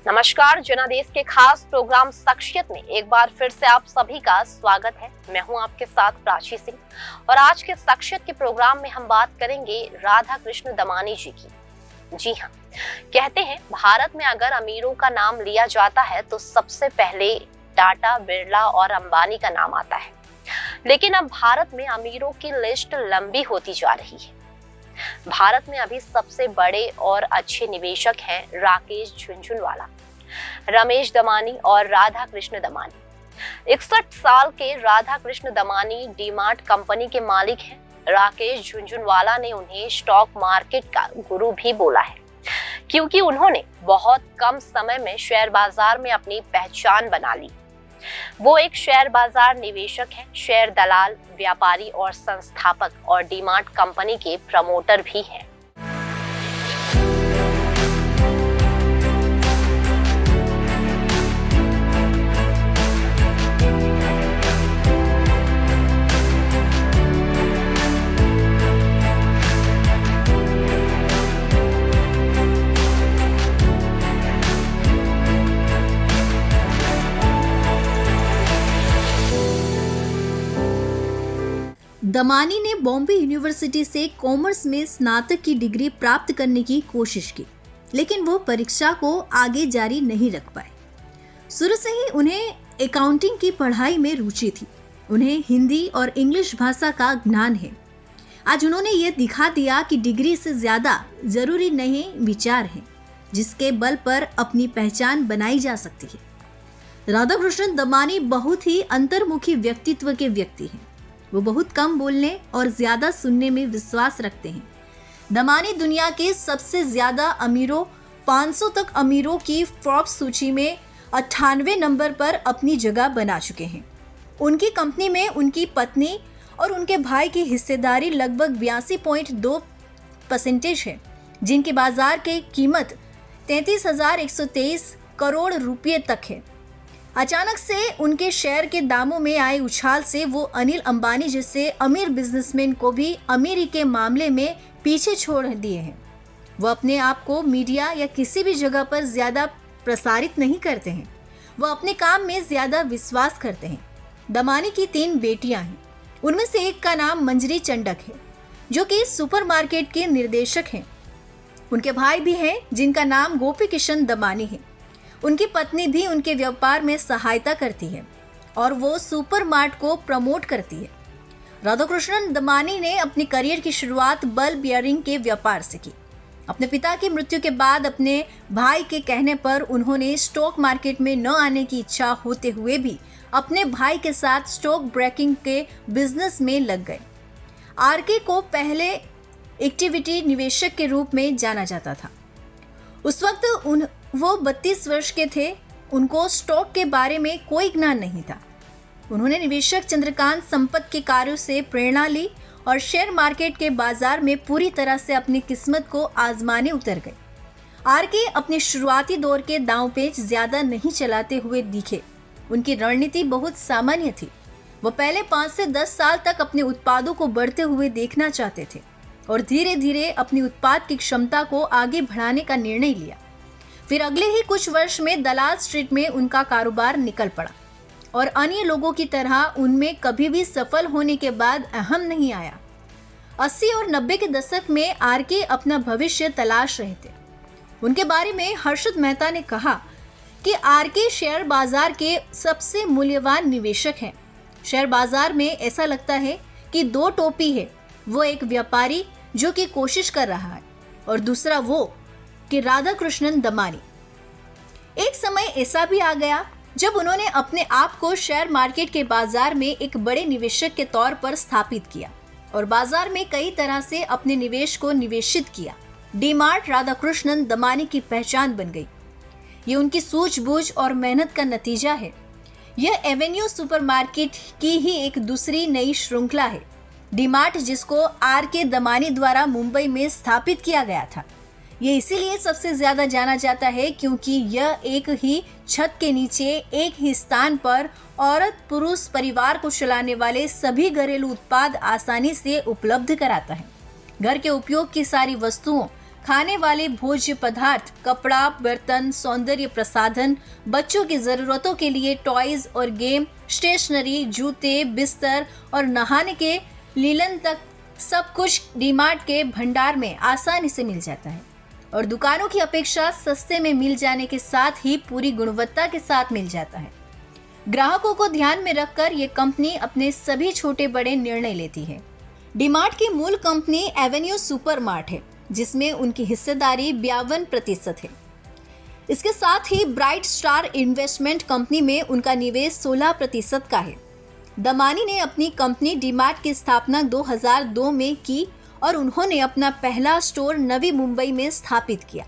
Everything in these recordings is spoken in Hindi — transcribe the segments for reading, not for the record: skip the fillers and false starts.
नमस्कार, जनादेश के खास प्रोग्राम शख्सियत में एक बार फिर से आप सभी का स्वागत है। मैं हूं आपके साथ प्राची सिंह और आज के शख्सियत के प्रोग्राम में हम बात करेंगे राधा कृष्ण दमानी जी की। जी हां, कहते हैं भारत में अगर अमीरों का नाम लिया जाता है तो सबसे पहले टाटा, बिरला और अंबानी का नाम आता है। लेकिन अब भारत में अमीरों की लिस्ट लंबी होती जा रही है। भारत में अभी सबसे बड़े और अच्छे निवेशक हैं राकेश झुनझुनवाला, रमेश दमानी और राधा कृष्ण दमानी। 61 साल के राधा कृष्ण दमानी डीमार्ट कंपनी के मालिक हैं। राकेश झुनझुनवाला ने उन्हें स्टॉक मार्केट का गुरु भी बोला है, क्योंकि उन्होंने बहुत कम समय में शेयर बाजार में अपनी पहचान बना ली। वो एक शेयर बाजार निवेशक हैं, शेयर दलाल, व्यापारी और संस्थापक और डीमार्ट कंपनी के प्रमोटर भी हैं। दमानी ने बॉम्बे यूनिवर्सिटी से कॉमर्स में स्नातक की डिग्री प्राप्त करने की कोशिश की, लेकिन वो परीक्षा को आगे जारी नहीं रख पाए। शुरू से ही उन्हें अकाउंटिंग की पढ़ाई में रुचि थी। उन्हें हिंदी और इंग्लिश भाषा का ज्ञान है। आज उन्होंने ये दिखा दिया कि डिग्री से ज्यादा जरूरी नहीं विचार है, जिसके बल पर अपनी पहचान बनाई जा सकती है। राधा कृष्ण दमानी बहुत ही अंतर्मुखी व्यक्तित्व के व्यक्ति हैं। वो बहुत कम बोलने और ज्यादा सुनने में विश्वास रखते हैं। दमानी दुनिया के सबसे ज्यादा अमीरों 500 तक अमीरों की फोर्ब्स सूची में 98वें नंबर पर अपनी जगह बना चुके हैं। उनकी कंपनी में उनकी पत्नी और उनके भाई की हिस्सेदारी लगभग 82.2% है, जिनकी बाजार की कीमत 33,123 करोड़ रुपये तक है। अचानक से उनके शेयर के दामों में आए उछाल से वो अनिल अंबानी जैसे अमीर बिजनेसमैन को भी अमीरी के मामले में पीछे छोड़ दिए हैं। वो अपने आप को मीडिया या किसी भी जगह पर ज्यादा प्रसारित नहीं करते हैं। वो अपने काम में ज्यादा विश्वास करते हैं। दमानी की 3 बेटियां हैं। उनमें से एक का नाम मंजरी चंडक है, जो कि सुपरमार्केट के निर्देशक हैं। उनके भाई भी हैं, जिनका नाम गोपी किशन दमानी है। उनकी पत्नी भी उनके व्यापार में सहायता करती है और वो सुपरमार्ट को प्रमोट करती है। राधाकृष्णन दमानी ने अपने करियर की शुरुआत बल बियरिंग के व्यापार से की। अपने पिता की मृत्यु के बाद अपने भाई के कहने पर उन्होंने स्टॉक मार्केट में न आने की इच्छा होते हुए भी अपने भाई के साथ स्टॉक ब्रोकिंग के बिजनेस में लग गए। आरके को पहले इक्विटी निवेशक के रूप में जाना जाता था। उस वक्त वो 32 वर्ष के थे। उनको स्टॉक के बारे में कोई ज्ञान नहीं था। उन्होंने निवेशक चंद्रकांत संपत के कार्यों से प्रेरणा ली और शेयर मार्केट के बाजार में पूरी तरह से अपनी किस्मत को आजमाने उतर गए। आरके अपने शुरुआती दौर के दांव पेच ज्यादा नहीं चलाते हुए दिखे। उनकी रणनीति बहुत सामान्य थी। वो पहले 5 से 10 साल तक अपने उत्पादों को बढ़ते हुए देखना चाहते थे और धीरे धीरे अपनी उत्पाद की क्षमता को आगे बढ़ाने का निर्णय लिया। फिर अगले ही कुछ वर्ष में दलाल स्ट्रीट में उनका कारोबार निकल पड़ा और अन्य लोगों की तरह उनमें कभी भी सफल होने के बाद अहम नहीं आया। 80 और 90 के दशक में आरके अपना भविष्य तलाश रहे थे। उनके बारे में हर्षद मेहता ने कहा कि आरके शेयर बाजार के सबसे मूल्यवान निवेशक हैं। शेयर बाजार में ऐसा लगता है कि 2 टोपी है, वो एक व्यापारी जो कि कोशिश कर रहा है और दूसरा वो कि राधा कृष्णन दमानी। एक समय ऐसा भी आ गया जब उन्होंने अपने आप को शेयर मार्केट के बाजार में एक बड़े निवेशक के तौर पर स्थापित किया और बाजार में कई तरह से अपने निवेश को निवेशित किया। डीमार्ट राधा कृष्णन दमानी की पहचान बन गई। ये उनकी सूझबूझ और मेहनत का नतीजा है। यह एवेन्यू सुपरमार्केट की ही एक दूसरी नई श्रृंखला है। डीमार्ट, जिसको आर.के. दमानी द्वारा मुंबई में स्थापित किया गया था, ये इसीलिए सबसे ज्यादा जाना जाता है क्योंकि यह एक ही छत के नीचे एक ही स्थान पर औरत पुरुष परिवार को चलाने वाले सभी घरेलू उत्पाद आसानी से उपलब्ध कराता है। घर के उपयोग की सारी वस्तुओं, खाने वाले भोज्य पदार्थ, कपड़ा, बर्तन, सौंदर्य प्रसाधन, बच्चों की जरूरतों के लिए टॉयज और गेम, स्टेशनरी, जूते, बिस्तर और नहाने के लीलन तक सब कुछ डीमार्ट के भंडार में आसानी से मिल जाता है और दुकानों की अपेक्षा सस्ते में मिल जाने के साथ ही पूरी गुणवत्ता के साथ मिल जाता है। ग्राहकों को ध्यान में रखकर ये कंपनी अपने सभी छोटे बड़े निर्णय लेती है। डीमार्ट की मूल कंपनी एवेन्यू सुपरमार्ट है, जिसमें उनकी हिस्सेदारी 52% है। इसके साथ ही ब्राइट स्टार इन्वेस्टमेंट कंपनी में उनका निवेश 16% का है। दमानी ने अपनी कंपनी डीमार्ट की स्थापना 2002 में की और उन्होंने अपना पहला स्टोर नवी मुंबई में स्थापित किया।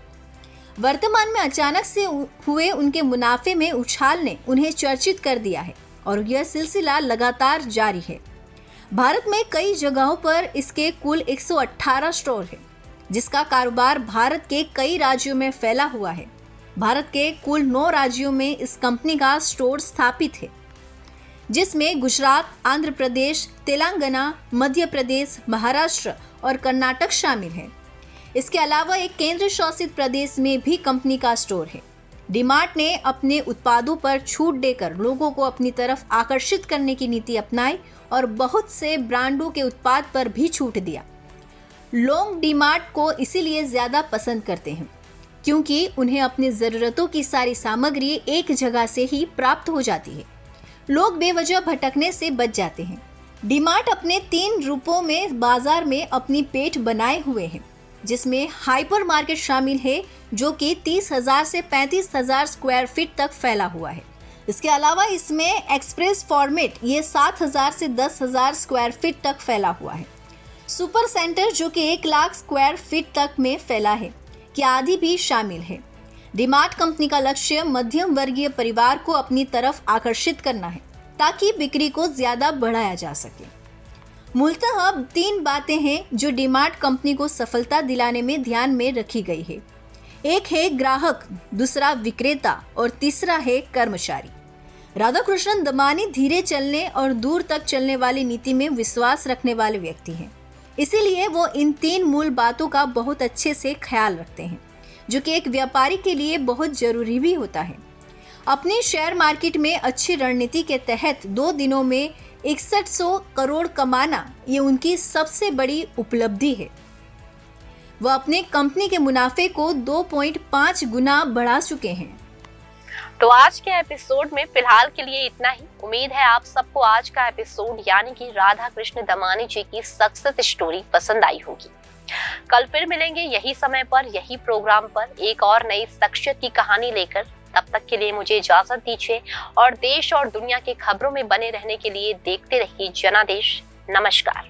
वर्तमान में अचानक से हुए उनके मुनाफे में उछाल ने उन्हें चर्चित कर दिया है और यह सिलसिला लगातार जारी है। भारत में कई जगहों पर इसके कुल 118 स्टोर हैं, जिसका कारोबार भारत के कई राज्यों में फैला हुआ है। भारत के कुल 9 राज्यों में इस कंपनी का स्टोर स्थापित है, जिसमें गुजरात, आंध्र प्रदेश, तेलंगाना, मध्य प्रदेश, महाराष्ट्र और कर्नाटक शामिल है। इसके अलावा एक केंद्र शासित प्रदेश में भी कंपनी का स्टोर है। डीमार्ट ने अपने उत्पादों पर छूट देकर लोगों को अपनी तरफ आकर्षित करने की नीति अपनाई और बहुत से ब्रांडों के उत्पाद पर भी छूट दिया। लोग डीमार्ट को इसीलिए ज्यादा पसंद करते हैं क्योंकि उन्हें अपनी जरूरतों की सारी सामग्री एक जगह से ही प्राप्त हो जाती है। लोग बेवजह भटकने से बच जाते हैं। डीमार्ट अपने 3 रूपों में बाजार में अपनी पेठ बनाए हुए हैं, जिसमें हाइपर मार्केट शामिल है, जो कि 30,000 से 35,000 स्क्वायर फीट तक फैला हुआ है। इसके अलावा इसमें एक्सप्रेस फॉर्मेट, ये 7,000 से 10,000 स्क्वायर फीट तक फैला हुआ है। सुपर सेंटर, जो कि 1 लाख स्क्वायर फीट तक में फैला है, कि आदि भी शामिल है। डीमार्ट कंपनी का लक्ष्य मध्यम वर्गीय परिवार को अपनी तरफ आकर्षित करना है ताकि बिक्री को ज्यादा बढ़ाया जा सके। मूलतः 3 बातें हैं जो डीमार्ट कंपनी को सफलता दिलाने में ध्यान में रखी गई है। एक है ग्राहक, दूसरा विक्रेता और तीसरा है कर्मचारी। राधाकृष्णन दमानी धीरे चलने और दूर तक चलने वाली नीति में विश्वास रखने वाले व्यक्ति हैं। इसीलिए वो इन 3 मूल बातों का बहुत अच्छे से ख्याल रखते हैं, जो कि एक व्यापारी के लिए बहुत जरूरी भी होता है। अपनी शेयर मार्केट में अच्छी रणनीति के तहत 2 दिनों में 6100 करोड़ कमाना, ये उनकी सबसे बड़ी उपलब्धि है। वह अपने कंपनी के मुनाफे को 2.5 गुना बढ़ा चुके हैं। तो आज के एपिसोड में फिलहाल के लिए इतना ही। उम्मीद है आप सबको आज का एपिसोड यानी कि राधा कृष्ण दमानी जी की सक्सेस स्टोरी पसंद आई होगी। कल फिर मिलेंगे यही समय पर, यही प्रोग्राम पर एक और नई शख्सियत की कहानी लेकर। तब तक के लिए मुझे इजाजत दीजिए और देश और दुनिया की खबरों में बने रहने के लिए देखते रहिए जनादेश। नमस्कार।